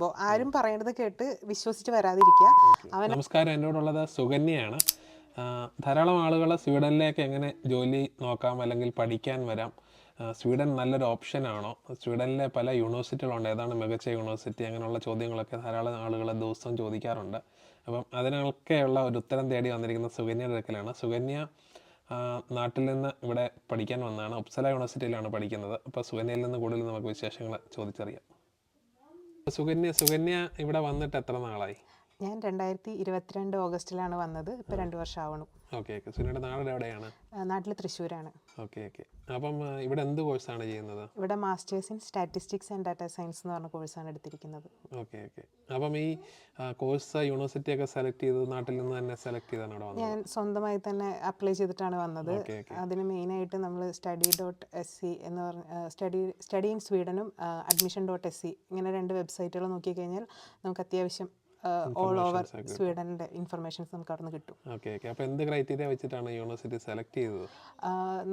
അപ്പോൾ ആരും പറയണത് കേട്ട് വിശ്വസിച്ച് വരാതിരിക്കുക. നമസ്കാരം, എന്നോടുള്ളത് സുകന്യയാണ്. ധാരാളം ആളുകൾ സ്വീഡനിലേക്ക് എങ്ങനെ ജോലി നോക്കാം അല്ലെങ്കിൽ പഠിക്കാൻ വരാം, സ്വീഡൻ നല്ലൊരു ഓപ്ഷനാണോ, സ്വീഡനിലെ പല യൂണിവേഴ്സിറ്റികളുണ്ട്, ഏതാണ് മികച്ച യൂണിവേഴ്സിറ്റി, അങ്ങനെയുള്ള ചോദ്യങ്ങളൊക്കെ ധാരാളം ആളുകൾ ദിവസവും ചോദിക്കാറുണ്ട്. അപ്പം അതിനൊക്കെയുള്ള ഒരു ഉത്തരം തേടി വന്നിരിക്കുന്ന സുകന്യയുടെ അടുക്കലാണ്. സുകന്യ നാട്ടിൽ നിന്ന് ഇവിടെ പഠിക്കാൻ വന്നതാണ്. ഉപ്സല യൂണിവേഴ്സിറ്റിയിലാണ് പഠിക്കുന്നത്. അപ്പോൾ സുകന്യയിൽ നിന്ന് കൂടുതൽ നമുക്ക് വിശേഷങ്ങൾ ചോദിച്ചറിയാം. സുകന്യ ഇവിടെ വന്നിട്ട് എത്ര നാളായി? ഞാൻ 2022 ഓഗസ്റ്റിലാണ് വന്നത്. ഇപ്പോൾ 2 വർഷം ആവണു. Okay okay. സുകന്യയുടെ നാട് എവിടെയാണ്? നാട്ടിൽ തൃശ്ശൂരാണ്. Okay okay. അപ്പം ഇവിടെ എന്ത് കോഴ്സാണ് ചെയ്യുന്നത്? ഇവിടെ masters in statistics and data science എന്ന് പറഞ്ഞ കോഴ്സാണ് എടുത്തിരിക്കുന്നത്. Okay okay. അപ്പം ഈ കോഴ്സ് യൂണിവേഴ്സിറ്റി ഒക്കെ സെലക്ട് ചെയ്തത് നാട്ടിൽ നിന്ന് തന്നെ സെലക്ട് ചെയ്താണ് ഇവിടെ വന്നത്? ഞാൻ സ്വന്തമായി തന്നെ അപ്ലൈ ചെയ്തിട്ടാണ് വന്നത്. അതിന് മെയിനായിട്ട് നമ്മൾ study.se എന്ന് പറഞ്ഞ സ്റ്റഡി ഇൻ സ്വീഡനും admission.se ഇങ്ങനെ 2 വെബ്സൈറ്റുകൾ നോക്കിക്കഴിഞ്ഞാൽ നമുക്ക് അത്യാവശ്യം ഓൾ ഓവർ സ്വീഡൻ്റെ ഇൻഫർമേഷൻസ് നമുക്ക് അവിടെ നിന്ന് കിട്ടും. Okay okay. അപ്പോൾ എന്ത് ക്രൈറ്റീരിയ വെച്ചിട്ടാണ് യൂണിവേഴ്സിറ്റി സെലക്ട് ചെയ്തത്?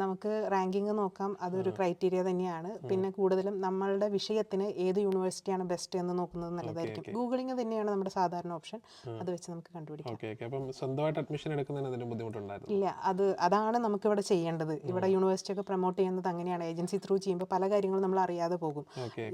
നമുക്ക് റാങ്കിങ് നോക്കാം, അതൊരു ക്രൈറ്റീരിയ തന്നെയാണ്. പിന്നെ കൂടുതലും നമ്മളുടെ വിഷയത്തിന് ഏത് യൂണിവേഴ്സിറ്റിയാണ് ബെസ്റ്റ് എന്ന് നോക്കുന്നത് നല്ലതായിരിക്കും. ഗൂഗിളിങ് തന്നെയാണ് നമ്മുടെ സാധാരണ ഓപ്ഷൻ, അത് വെച്ച് നമുക്ക് കണ്ടുപിടിക്കാം. Okay okay. അപ്പം സ്വന്തമായിട്ട് അഡ്മിഷൻ എടുക്കുന്നതിന് അതിന് ബുദ്ധിമുട്ടുണ്ടായിരുന്നു? ഇല്ല, അതാണ് നമുക്കിവിടെ ചെയ്യേണ്ടത്. ഇവിടെ യൂണിവേഴ്സിറ്റി ഒക്കെ പ്രൊമോട്ട് ചെയ്യുന്നത് അങ്ങനെയാണ്. ഏജൻസി ത്രൂ ചെയ്യുമ്പോൾ പല കാര്യങ്ങളും നമ്മൾ അറിയാതെ പോകും.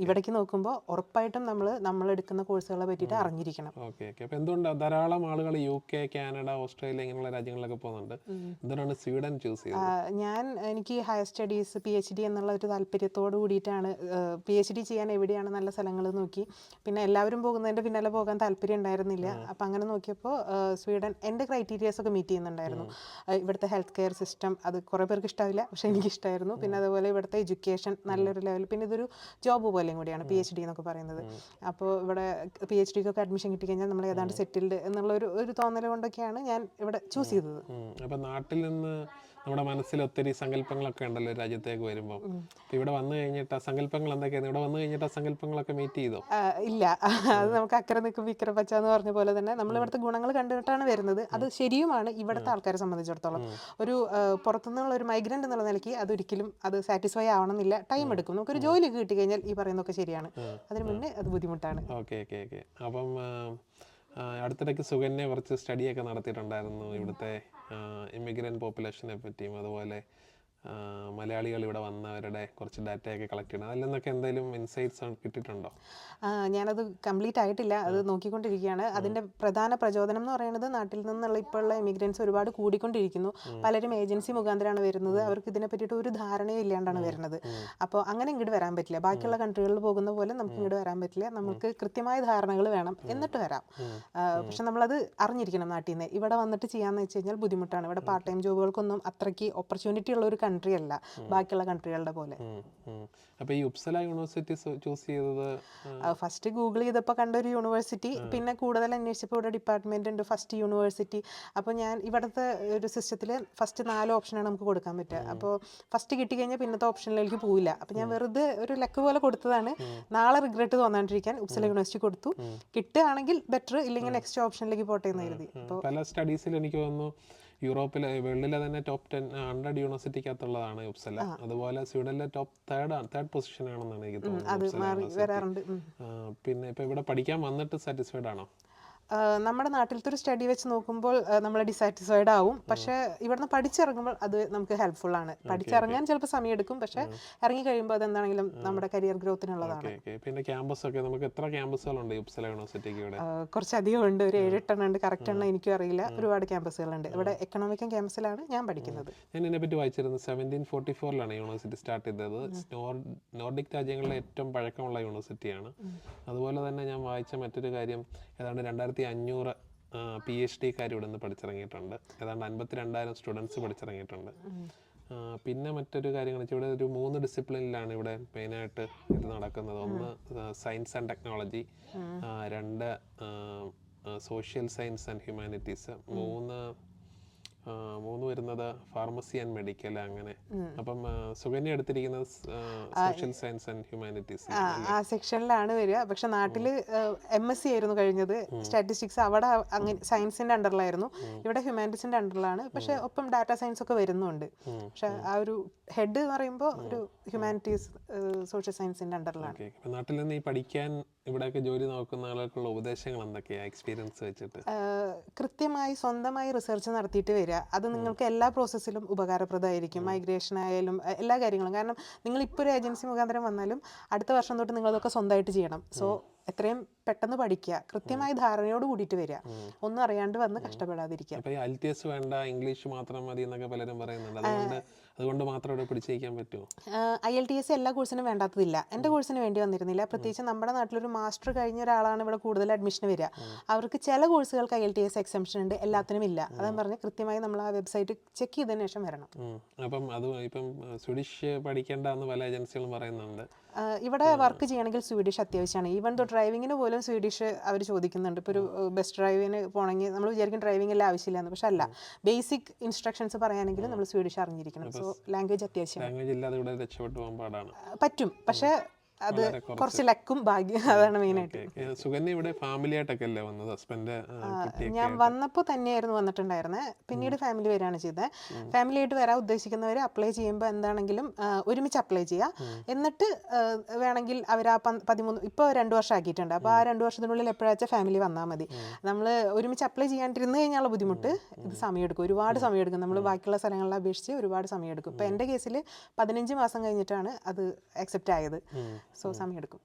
ഇവിടേക്ക് നോക്കുമ്പോൾ ഉറപ്പായിട്ടും നമ്മൾ എടുക്കുന്ന കോഴ്സുകളെ പറ്റിയിട്ട് അറിഞ്ഞിരിക്കണം. Okay okay. അപ്പോൾ എന്തുകൊണ്ടാണ് ധാരാളം ആളുകൾ UK, കാനഡ, ഓസ്ട്രേലിയ ഇങ്ങനെയുള്ള രാജ്യങ്ങളിലൊക്കെ പോകുന്നുണ്ട്, എന്തുകൊണ്ടാണ് സ്വീഡൻ ചൂസ് ചെയ്തത്? എനിക്ക് ഹയർ സ്റ്റഡീസ് PhD എന്നുള്ള ഒരു താല്പര്യത്തോട് കൂടിയിട്ടാണ് PhD ചെയ്യാൻ എവിടെയാണ് നല്ല സ്ഥലങ്ങൾ നോക്കി. പിന്നെ എല്ലാവരും പോകുന്നതിൻ്റെ പിന്നാലെ പോകാൻ താല്പര്യം ഉണ്ടായിരുന്നില്ല. അപ്പം അങ്ങനെ നോക്കിയപ്പോൾ സ്വീഡൻ എൻ്റെ ക്രൈറ്റീരിയാസ് ഒക്കെ മീറ്റ് ചെയ്യുന്നുണ്ടായിരുന്നു. ഇവിടുത്തെ ഹെൽത്ത് കെയർ സിസ്റ്റം അത് കുറേ പേർക്ക് ഇഷ്ടമാവില്ല, പക്ഷേ എനിക്കിഷ്ടമായിരുന്നു. പിന്നെ അതുപോലെ ഇവിടുത്തെ എഡ്യൂക്കേഷൻ നല്ലൊരു ലെവൽ, പിന്നെ ഇതൊരു ജോബ് പോലെയും കൂടിയാണ് PhD എന്നൊക്കെ പറയുന്നത്. അപ്പോൾ ഇവിടെ PhDക്കൊക്കെ അഡ്മിഷൻ കിട്ടിക്കഴിഞ്ഞാൽ നമ്മൾ ഏതാണ്ട് സെറ്റിൽഡ് എന്നുള്ള ഒരു തോന്നൽ കൊണ്ടൊക്കെയാണ് ഞാൻ ഇവിടെ ചൂസ് ചെയ്തത്. അപ്പം നാട്ടിൽ നിന്ന് നമ്മുടെ മനസ്സിൽ ഒത്തിരി സങ്കല്പങ്ങളൊക്കെ ഉണ്ടല്ലോ രാജ്യത്തേക്ക് വരുമ്പോൾ. ഇവിടെ വന്നു കഴിഞ്ഞിട്ട് സങ്കല്പങ്ങൾ എന്തൊക്കെയാണ്? ഇവിടെ വന്നു കഴിഞ്ഞിട്ട് സങ്കല്പങ്ങളൊക്കെ മീറ്റ് ചെയ്തോ? ഇല്ല, അത് നമുക്ക് അക്കരെ നിൽക്കും ഇക്കരെ പച്ച എന്ന് പറഞ്ഞ പോലെ തന്നെ നമ്മൾ ഇവിടുത്തെ ഗുണങ്ങൾ കണ്ടിട്ടാണ് വരുന്നത്. അത് ശരിയുമാണ് ഇവിടുത്തെ ആൾക്കാരെ സംബന്ധിച്ചിടത്തോളം. ഒരു പുറത്തുനിന്നുള്ള ഒരു മൈഗ്രൻ്റ് എന്നുള്ള നിലയ്ക്ക് അതൊരിക്കലും അത് സാറ്റിസ്ഫൈ ആവണമെന്നില്ല, ടൈം എടുക്കും. നമുക്കൊരു ജോലി കിട്ടി കഴിഞ്ഞാൽ ഈ പറയുന്നതൊക്കെ ശരിയാണ്, അതിന് മുന്നേ അത് ബുദ്ധിമുട്ടാണ്. Okay okay okay. അപ്പം അടുത്തിടയ്ക്ക് സുകന്യ കുറച്ച് സ്റ്റഡിയൊക്കെ നടത്തിയിട്ടുണ്ടായിരുന്നു ഇവിടുത്തെ ഇമിഗ്രൻ്റ് പോപ്പുലേഷനെ പറ്റിയും അതുപോലെ മലയാളികൾ ഇവിടെ വന്നവരുടെ കുറച്ച് ഡാറ്റയൊക്കെ കളക്ട് ചെയ്യണം. അതിൽ നിന്നൊക്കെ എന്തെങ്കിലും ഇൻസൈറ്റ്സ് കിട്ടിയിട്ടുണ്ടോ? ഞാനത് കംപ്ലീറ്റ് ആയിട്ടില്ല, അത് നോക്കിക്കൊണ്ടിരിക്കുകയാണ്. അതിൻ്റെ പ്രധാന പ്രചോദനം എന്ന് പറയുന്നത് നാട്ടിൽ നിന്നുള്ള ഇപ്പോഴുള്ള ഇമിഗ്രൻസ് ഒരുപാട് കൂടിക്കൊണ്ടിരിക്കുന്നു. പലരും ഏജൻസി മുഖാന്തരമാണ് വരുന്നത്. അവർക്ക് ഇതിനെ പറ്റിയിട്ട് ഒരു ധാരണയും ഇല്ലാണ്ടാണ് വരുന്നത്. അപ്പോൾ അങ്ങനെ ഇങ്ങോട്ട് വരാൻ പറ്റില്ല. ബാക്കിയുള്ള കൺട്രികളിൽ പോകുന്ന പോലെ നമുക്ക് ഇങ്ങോട്ട് വരാൻ പറ്റില്ല. നമുക്ക് കൃത്യമായ ധാരണകൾ വേണം, എന്നിട്ട് വരാം. പക്ഷെ നമ്മളത് അറിഞ്ഞിരിക്കണം നാട്ടിൽ നിന്ന്. ഇവിടെ വന്നിട്ട് ചെയ്യാന്ന് വെച്ച് കഴിഞ്ഞാൽ ബുദ്ധിമുട്ടാണ്. ഇവിടെ പാർട്ട് ടൈം ജോബുകൾക്കൊന്നും അത്രയ്ക്ക് ഓപ്പർച്യൂണിറ്റി ഉള്ള ഒരു കൺട്രി അല്ല ബാക്കിയുള്ള കൺട്രികളുടെ പോലെ. അപ്പോൾ ഈ ഉപ്സല യൂണിവേഴ്സിറ്റി ചൂസ് ചെയ്തത് ഫസ്റ്റ് ഗൂഗിൾ ചെയ്തപ്പോൾ കണ്ട ഒരു യൂണിവേഴ്സിറ്റി, പിന്നെ കൂടുതൽ അന്വേഷിച്ചപ്പോൾ ഇവിടെ ഡിപ്പാർട്ട്മെന്റ് ഉണ്ട്, ഫസ്റ്റ് യൂണിവേഴ്സിറ്റി. അപ്പോൾ ഞാൻ ഇവിടുത്തെ ഒരു സിസ്റ്റത്തിൽ ഫസ്റ്റ് 4 ഓപ്ഷനാണ് നമുക്ക് കൊടുക്കാൻ പറ്റുക. അപ്പോൾ ഫസ്റ്റ് കിട്ടിക്കഴിഞ്ഞാൽ പിന്നത്തെ ഓപ്ഷനിലേക്ക് പോവില്ല. അപ്പോൾ ഞാൻ വെറുതെ ഒരു ലക്ക് പോലെ കൊടുത്തതാണ്. നാളെ റിഗ്രറ്റ് തോന്നാണ്ടിരിക്കാൻ ഉപ്സല യൂണിവേഴ്സിറ്റി കൊടുത്തു. കിട്ടുകയാണെങ്കിൽ ബെറ്റർ, ഇല്ലെങ്കിൽ നെക്സ്റ്റ് ഓപ്ഷനിലേക്ക് പോട്ടെ എന്ന് കരുതി. അപ്പോൾ പല സ്റ്റഡീസിൽ എനിക്ക് തോന്നുന്നു യൂറോപ്പിലെ വേൾഡിലെ തന്നെ ടോപ്പ് 100 യൂണിവേഴ്സിറ്റിക്കകത്തുള്ളതാണ് ഉപ്സല. അതുപോലെ സ്വീഡനിലെ ടോപ്പ് തേർഡ് പൊസിഷൻ ആണെന്നാണ് എനിക്ക് തോന്നുന്നത്. പിന്നെ ഇപ്പൊ ഇവിടെ പഠിക്കാൻ വന്നിട്ട് സാറ്റിസ്ഫൈഡ് ആണോ? നമ്മുടെ നാട്ടിലത്തെ ഒരു സ്റ്റഡി വെച്ച് നോക്കുമ്പോൾ നമ്മൾ ഡിസാറ്റിസ്ഫൈഡ് ആവും. പക്ഷേ ഇവിടുന്ന് പഠിച്ചിറങ്ങുമ്പോൾ അത് നമുക്ക് ഹെൽപ്ഫുൾ ആണ്. പഠിച്ചിറങ്ങാൻ ചിലപ്പോൾ സമയം എടുക്കും, പക്ഷേ ഇറങ്ങി കഴിയുമ്പോൾ അതെന്താണെങ്കിലും നമ്മുടെ കരിയർ ഗ്രോത്തിനുള്ളതാണ്. പിന്നെ ക്യാമ്പസ് ഒക്കെ നമുക്ക് എത്ര ക്യാമ്പസുകളുണ്ട് ഉപ്സല യൂണിവേഴ്സിറ്റിക്ക് ഇവിടെ? കുറച്ചധികം ഉണ്ട്, ഒരു 7-8 എണ്ണം ഉണ്ട്. കറക്റ്റ് എണ്ണം എനിക്കും അറിയില്ല. ഒരുപാട് ക്യാമ്പസുകളുണ്ട്. ഇവിടെ എക്കണോമിക്കൽ ക്യാമ്പസിലാണ് ഞാൻ പഠിക്കുന്നത്. ഞാൻ ഇതിനെപ്പറ്റി വായിച്ചിരുന്നു. 1744 യൂണിവേഴ്സിറ്റി സ്റ്റാർട്ട് ചെയ്തത്. നോർഡിക് രാജ്യങ്ങളിലെ ഏറ്റവും പഴക്കമുള്ള യൂണിവേഴ്സിറ്റിയാണ്. അതുപോലെ തന്നെ ഞാൻ വായിച്ച മറ്റൊരു കാര്യം, ഏതാണ്ട് 2500 PhD-കാർ ഇവിടെ നിന്ന് പഠിച്ചിറങ്ങിയിട്ടുണ്ട്. ഏതാണ്ട് 52,000 സ്റ്റുഡൻസ് പഠിച്ചിറങ്ങിയിട്ടുണ്ട്. പിന്നെ മറ്റൊരു കാര്യങ്ങൾ വെച്ചാൽ ഇവിടെ ഒരു 3 ഡിസിപ്ലിനിലാണ് ഇവിടെ മെയിനായിട്ട് ഇത് നടക്കുന്നത്. ഒന്ന് science and technology, 2 social science and humanities, 3 വരുന്നത് ഫാർമസി ആൻഡ് മെഡിക്കൽ. അങ്ങനെ. അപ്പം സുകന്യ എടുത്തിരിക്കുന്നത് സോഷ്യൽ സയൻസ് ആൻഡ് ഹ്യൂമാനിറ്റീസ് ആ സെക്ഷനിലാണ് വരിക. പക്ഷെ നാട്ടിൽ MSc ആയിരുന്നു കഴിഞ്ഞത്, സ്റ്റാറ്റിസ്റ്റിക്സ്. അവിടെ അങ്ങനെ സയൻസിന്റെ അണ്ടറിലായിരുന്നു. ഇവിടെ ഹ്യൂമാനിറ്റീസിന്റെ അണ്ടറിലാണ്. പക്ഷെ ഒപ്പം ഡാറ്റാ സയൻസ് ഒക്കെ വരുന്നുണ്ട്. പക്ഷെ ആ ഒരു ഹെഡ് എന്ന് പറയുമ്പോൾ ഒരു ഹ്യൂമാനിറ്റീസ് സോഷ്യൽ സയൻസിന്റെ അണ്ടറിലാണ്. നാട്ടിൽ നിന്ന് ഈ പഠിക്കാൻ ഇവിടെയൊക്കെ ജോലി നോക്കുന്ന ആളുകൾക്കുള്ള ഉപദേശങ്ങൾ എന്തൊക്കെയാണ് എക്സ്പീരിയൻസ് വെച്ചിട്ട്? കൃത്യമായി സ്വന്തമായി റിസർച്ച് നടത്തിയിട്ട് വരിക. അത് നിങ്ങൾക്ക് എല്ലാ പ്രോസസ്സിലും ഉപകാരപ്രദമായിരിക്കും. മൈഗ്രേഷൻ ആയാലും എല്ലാ കാര്യങ്ങളും. കാരണം നിങ്ങൾ ഇപ്പോൾ ഒരു ഏജൻസി മുഖാന്തരം വന്നാലും അടുത്ത വർഷം തൊട്ട് നിങ്ങളതൊക്കെ സ്വന്തമായിട്ട് ചെയ്യണം. സോ എത്രയും പെട്ടെന്ന് പഠിക്കുക, കൃത്യമായ ധാരണയോട് കൂടിയിട്ട് വരിക, ഒന്നും അറിയാണ്ട് വന്ന് കഷ്ടപ്പെടാതിരിക്കുക. അപ്പോൾ ഈ IELTS വേണ്ട, ഇംഗ്ലീഷ് മാത്രം മതി എന്നൊക്കെ പലരും പറയുന്നുണ്ട്. അതുകൊണ്ട് മാത്രം ഇവിടെ പിടിച്ചിരിക്കാൻ പറ്റുമോ? IELTS എല്ലാ കോഴ്സിനും വേണ്ടാത്തതില്ല. എൻ്റെ കോഴ്സിന് വേണ്ടി വന്നിരുന്നില്ല. പ്രത്യേകിച്ച് നമ്മുടെ നാട്ടിലൊരു മാസ്റ്റർ കഴിഞ്ഞ ഒരാളാണ് ഇവിടെ കൂടുതൽ അഡ്മിഷൻ വരിക. അവർക്ക് ചില കോഴ്സുകൾക്ക് IELTS എക്സംഷൻ ഉണ്ട്, എല്ലാത്തിനും ഇല്ല. അതാണ് പറഞ്ഞ് കൃത്യമായി നമ്മൾ ആ വെബ്സൈറ്റ് ചെക്ക് ചെയ്തതിന് ശേഷം വരണം. അപ്പം ഇപ്പം സ്വീഡിഷ് പഠിക്കേണ്ട പല ഏജൻസികളും പറയുന്നുണ്ട്. ഇവിടെ വർക്ക് ചെയ്യണമെങ്കിൽ സ്വീഡിഷ് അത്യാവശ്യമാണ്. ഈവൻ ദോ ഡ്രൈവിങ്ങിന് പോലും സ്വീഡിഷ് അവർ ചോദിക്കുന്നുണ്ട്. ഇപ്പോൾ ഒരു ബസ് ഡ്രൈവിന് പോകണമെങ്കിൽ നമ്മൾ വിചാരിക്കും ഡ്രൈവിംഗ് എല്ലാം ആവശ്യമില്ലാന്ന്, പക്ഷെ അല്ല. ബേസിക് ഇൻസ്ട്രക്ഷൻസ് പറയാനെങ്കിലും നമ്മൾ സ്വീഡിഷ് അറിഞ്ഞിരിക്കണം. സോ ലാംഗ്വേജ് അത്യാവശ്യമാണ്. ലാംഗ്വേജ് ഇല്ലാതെ ഇവിടെ രക്ഷപ്പെട്ടു പോകാൻ പാടാണ്. പറ്റും, പക്ഷേ അത് കുറച്ച് ലക്കും ഭാഗ്യം, അതാണ് മെയിനായിട്ട്. സുകന്യ ഇവിടെ ഫാമിലി ആയിട്ടൊക്കെ അല്ലേ വന്നത്? ഹസ്ബൻഡ് ഞാൻ വന്നപ്പോൾ തന്നെയായിരുന്നു വന്നിട്ടുണ്ടായിരുന്നത്. പിന്നീട് ഫാമിലി വരികയാണ് ചെയ്തത്. ഫാമിലി ആയിട്ട് വരാൻ ഉദ്ദേശിക്കുന്നവർ അപ്ലൈ ചെയ്യുമ്പോൾ എന്താണെങ്കിലും ഒരുമിച്ച് അപ്ലൈ ചെയ്യുക. എന്നിട്ട് വേണമെങ്കിൽ അവർ ആ 13 ഇപ്പോൾ 2 വർഷം ആക്കിയിട്ടുണ്ട്. അപ്പോൾ ആ 2 വർഷത്തിനുള്ളിൽ എപ്പോഴാച്ചാൽ ഫാമിലി വന്നാൽ മതി. നമ്മൾ ഒരുമിച്ച് അപ്ലൈ ചെയ്യാണ്ടിരുന്ന് കഴിഞ്ഞാലുള്ള ബുദ്ധിമുട്ട്, ഇത് സമയമെടുക്കും, ഒരുപാട് സമയമെടുക്കും. നമ്മൾ ബാക്കിയുള്ള സ്ഥലങ്ങളെ അപേക്ഷിച്ച് ഒരുപാട് സമയമെടുക്കും. ഇപ്പോൾ എൻ്റെ കേസിൽ 15 മാസം കഴിഞ്ഞിട്ടാണ് അത് അക്സെപ്റ്റ് ആയത്. സോ സമയമെടുക്കും.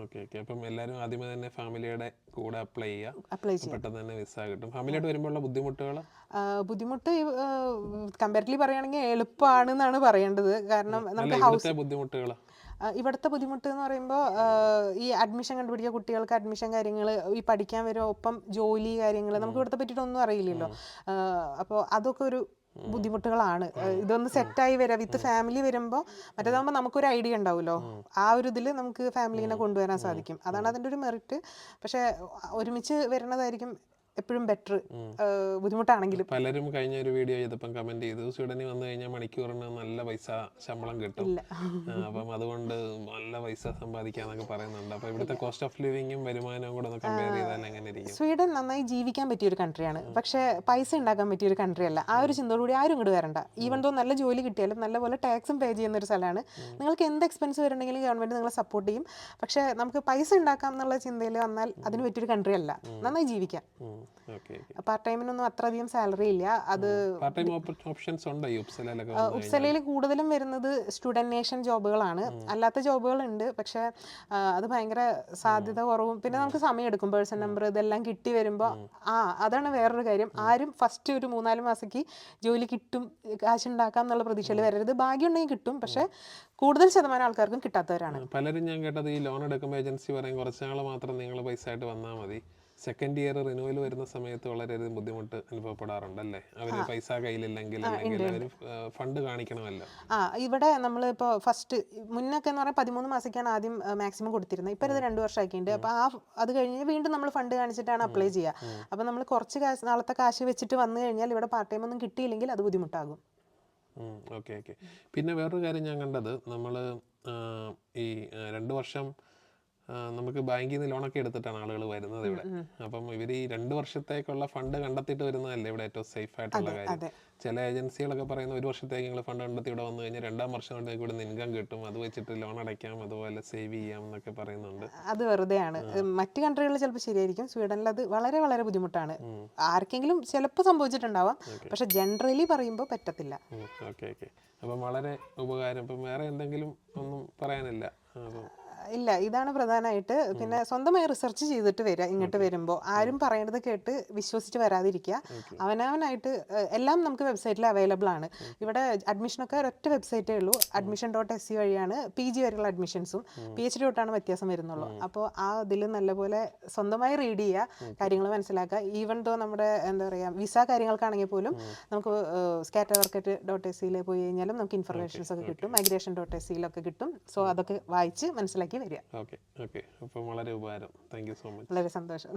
Okay okay. അപ്പം എല്ലാവരും ആദ്യമേ തന്നെ ഫാമിലിയുടെ കൂടെ അപ്ലൈ ചെയ്യുക, പെട്ടെന്ന് തന്നെ വിസ കിട്ടും. ഫാമിലിയായിട്ട് വരുമ്പോഴുള്ള ബുദ്ധിമുട്ടുകൾ കമ്പാരിറ്റീവ്ലി പറയുകയാണെങ്കിൽ എളുപ്പമാണെന്നാണ് പറയേണ്ടത്. കാരണം നമുക്ക് ഹൗസ് ബുദ്ധിമുട്ടുകൾ ഇവിടുത്തെ ബുദ്ധിമുട്ട് എന്ന് പറയുമ്പോൾ ഈ അഡ്മിഷൻ കണ്ടുപിടിക്കുക, കുട്ടികൾക്ക് അഡ്മിഷൻ കാര്യങ്ങൾ, ഈ പഠിക്കാൻ വരുമോ, ഒപ്പം ജോലി കാര്യങ്ങൾ, നമുക്ക് ഇവിടുത്തെ പറ്റിയിട്ടൊന്നും അറിയില്ലല്ലോ. അപ്പോൾ അതൊക്കെ ഒരു ബുദ്ധിമുട്ടുകളാണ്. ഇതൊന്ന് സെറ്റായി വരാം വിത്ത് ഫാമിലി വരുമ്പോൾ. മറ്റേതാകുമ്പോൾ നമുക്കൊരു ഐഡിയ ഉണ്ടാവുമല്ലോ, ആ ഒരു ഇതിൽ നമുക്ക് ഫാമിലിനെ കൊണ്ടുവരാൻ സാധിക്കും. അതാണ് അതിൻ്റെ ഒരു മെറിറ്റ്. പക്ഷെ ഒരുമിച്ച് വരുന്നതായിരിക്കും എപ്പോഴും ബെറ്റർ, ബുദ്ധിമുട്ടാണെങ്കിലും. പലരും കഴിഞ്ഞ ഒരു വീഡിയോ ചെയ്തപ്പം കമന്റ് ചെയ്തു, സ്വീഡനിൽ വന്നു കഴിഞ്ഞാൽ മണിക്കൂറിന് നല്ല പൈസ ശമ്പളം കിട്ടും, അപ്പം അതുകൊണ്ട് നല്ല പൈസ സമ്പാദിക്കാന്നൊക്കെ പറയുന്നുണ്ട്. അപ്പൊ ഇവിടുത്തെ കോസ്റ്റ് ഓഫ് ലിവിങ്ങും വരുമാനവും കൂടെ ഒന്ന് കമ്പയർ ചെയ്താൽ എങ്ങനെ ഇരിക്കും? സ്വീഡൻ നന്നായി ജീവിക്കാൻ പറ്റിയ ഒരു കൺട്രിയാണ്, പക്ഷെ പൈസ ഉണ്ടാക്കാൻ പറ്റിയ ഒരു കൺട്രി അല്ല. ആ ഒരു ചിന്തയോടുകൂടി ആരും ഇങ്ങോട്ട് വരണ്ട. ഈവൻ ദോ നല്ല ജോലി കിട്ടിയാലും നല്ലപോലെ ടാക്സും പേ ചെയ്യുന്ന ഒരു സ്ഥലമാണ്. നിങ്ങൾക്ക് എന്ത് എക്സ്പെൻസ് വരുന്നുണ്ടെങ്കിലും ഗവൺമെന്റ് നിങ്ങളെ സപ്പോർട്ട് ചെയ്യും. പക്ഷെ നമുക്ക് പൈസ ഉണ്ടാക്കാം എന്നുള്ള ചിന്തയിൽ വന്നാൽ അതിന് പറ്റിയൊരു കൺട്രി അല്ല. നന്നായി ജീവിക്കാം. പാർട്ട് ടൈമിനൊന്നും അത്രയധികം സാലറി ഇല്ല. അത് ഉപ്സലയിൽ കൂടുതലും വരുന്നത് സ്റ്റുഡന്റ് നേഷൻ ജോബുകളാണ്. അല്ലാത്ത ജോബുകളുണ്ട്, പക്ഷെ അത് ഭയങ്കര സാധ്യത കുറവും. പിന്നെ നമുക്ക് സമയമെടുക്കും. പേഴ്സൺ നമ്പർ ഇതെല്ലാം കിട്ടി വരുമ്പോൾ അതാണ് വേറൊരു കാര്യം. ആരും ഫസ്റ്റ് ഒരു 3-4 മാസത്തേക്ക് ജോലി കിട്ടും, കാശുണ്ടാക്കാം എന്നുള്ള പ്രതീക്ഷയിൽ വരരുത്. ഭാഗ്യം ഉണ്ടെങ്കിൽ കിട്ടും, പക്ഷെ കൂടുതൽ ശതമാനം ആൾക്കാർക്കും കിട്ടാത്തവരാണ്. പലരും ഞാൻ കേട്ടത് ഈ ലോൺ എടുക്കുമ്പോൾ ഏജൻസി പറയും കുറച്ച് നാൾ മാത്രം നിങ്ങൾ പൈസ ആയിട്ട് വന്നാൽ മതി, സെക്കൻഡ് ഇയർ റിന്യൂവൽ വരുന്ന സമയത്ത് വളരെയധികം ബുദ്ധിമുട്ട് അനുഭവപ്പെടാറുണ്ട് അല്ലേ? അവര് പൈസ കയ്യിലില്ലെങ്കിൽ അവര് ഫണ്ട് കാണിക്കണമല്ലോ. ഇവിടെ നമ്മളിപ്പോൾ ഫസ്റ്റ് മുന്നൊക്കെ എന്ന് പറഞ്ഞാൽ 13 മാസത്തേക്കാണ് ആദ്യം മാക്സിമം കൊടുത്തിരുന്നത്. ഇപ്പം ഇത് 2 വർഷം ആക്കിയിട്ടുണ്ട്. അപ്പോൾ അത് കഴിഞ്ഞ് വീണ്ടും നമ്മൾ ഫണ്ട് കാണിച്ചിട്ടാണ് അപ്ലൈ ചെയ്യുക. അപ്പോൾ നമ്മൾ കുറച്ച് നാളത്തെ കാശ് വെച്ചിട്ട് വന്നു കഴിഞ്ഞാൽ ഇവിടെ പാർട്ട് ടൈം ഒന്നും കിട്ടിയില്ലെങ്കിൽ അത് ബുദ്ധിമുട്ടാകും. Okay okay. പിന്നെ വേറൊരു കാര്യം ഞാൻ കണ്ടത്, നമ്മൾ ഈ 2 വർഷം നമുക്ക് ബാങ്കിൽ നിന്ന് ലോണൊക്കെ എടുത്തിട്ടാണ് ആളുകൾ വരുന്നത് ഇവിടെ. അപ്പം ഇവർ ഈ 2 വർഷത്തേക്കുള്ള ഫണ്ട് കണ്ടെത്തിയിട്ട് വരുന്നതല്ലേ ഇവിടെ ഏറ്റവും സേഫ് ആയിട്ടുള്ള കാര്യം? ചില ഏജൻസികളൊക്കെ പറയുന്ന 1 വർഷത്തേക്ക് നിങ്ങൾ ഫണ്ട് കണ്ടെത്തി ഇവിടെ വന്നു കഴിഞ്ഞാൽ 2-ാം വർഷം കൊണ്ടേക്ക് ഇവിടെ നിന്ന് ഇൻകം കിട്ടും, അത് വെച്ചിട്ട് ലോൺ അടയ്ക്കാം, അതുപോലെ സേവ് ചെയ്യാം എന്നൊക്കെ പറയുന്നുണ്ട്. അത് വെറുതെയാണ്. മറ്റു കൺട്രികളിൽ ചിലപ്പോൾ ശരിയായിരിക്കും, സ്വീഡനിൽ അത് വളരെ വളരെ ബുദ്ധിമുട്ടാണ്. ആർക്കെങ്കിലും ചിലപ്പോൾ സംഭവിച്ചിട്ടുണ്ടാവാം, പക്ഷെ ജനറലി പറയുമ്പോൾ പറ്റത്തില്ല. Okay okay. അപ്പം വളരെ ഉപകാരം. ഇപ്പം വേറെ എന്തെങ്കിലും ഒന്നും പറയാനില്ല? ഇല്ല, ഇതാണ് പ്രധാനമായിട്ട്. പിന്നെ സ്വന്തമായി റിസർച്ച് ചെയ്തിട്ട് വരിക. ഇങ്ങോട്ട് വരുമ്പോൾ ആരും പറയേണ്ടത് കേട്ട് വിശ്വസിച്ച് വരാതിരിക്കുക. അവനവനായിട്ട് എല്ലാം നമുക്ക് വെബ്സൈറ്റിൽ അവൈലബിൾ ആണ്. ഇവിടെ അഡ്മിഷനൊക്കെ ഒരൊറ്റ വെബ്സൈറ്റേ ഉള്ളൂ, admission.se വഴിയാണ് PG വരെയുള്ള അഡ്മിഷൻസും. PhD തൊട്ടാണ് വ്യത്യാസം വരുന്നുള്ളൂ. അപ്പോൾ ആ ഇതിൽ നല്ലപോലെ സ്വന്തമായി റീഡ് ചെയ്യുക, കാര്യങ്ങൾ മനസ്സിലാക്കുക. ഈവൻ ദോ നമ്മുടെ എന്താ പറയുക വിസ കാര്യങ്ങൾക്കാണെങ്കിൽ പോലും നമുക്ക് scatterwork.se പോയി കഴിഞ്ഞാലും നമുക്ക് ഇൻഫർമേഷൻസ് ഒക്കെ കിട്ടും, migration.se കിട്ടും. സോ അതൊക്കെ വായിച്ച് മനസ്സിലാക്കി വരിക. Okay okay. അപ്പോൾ വളരെ ഉപകാരം. Thank you so much. വളരെ സന്തോഷം.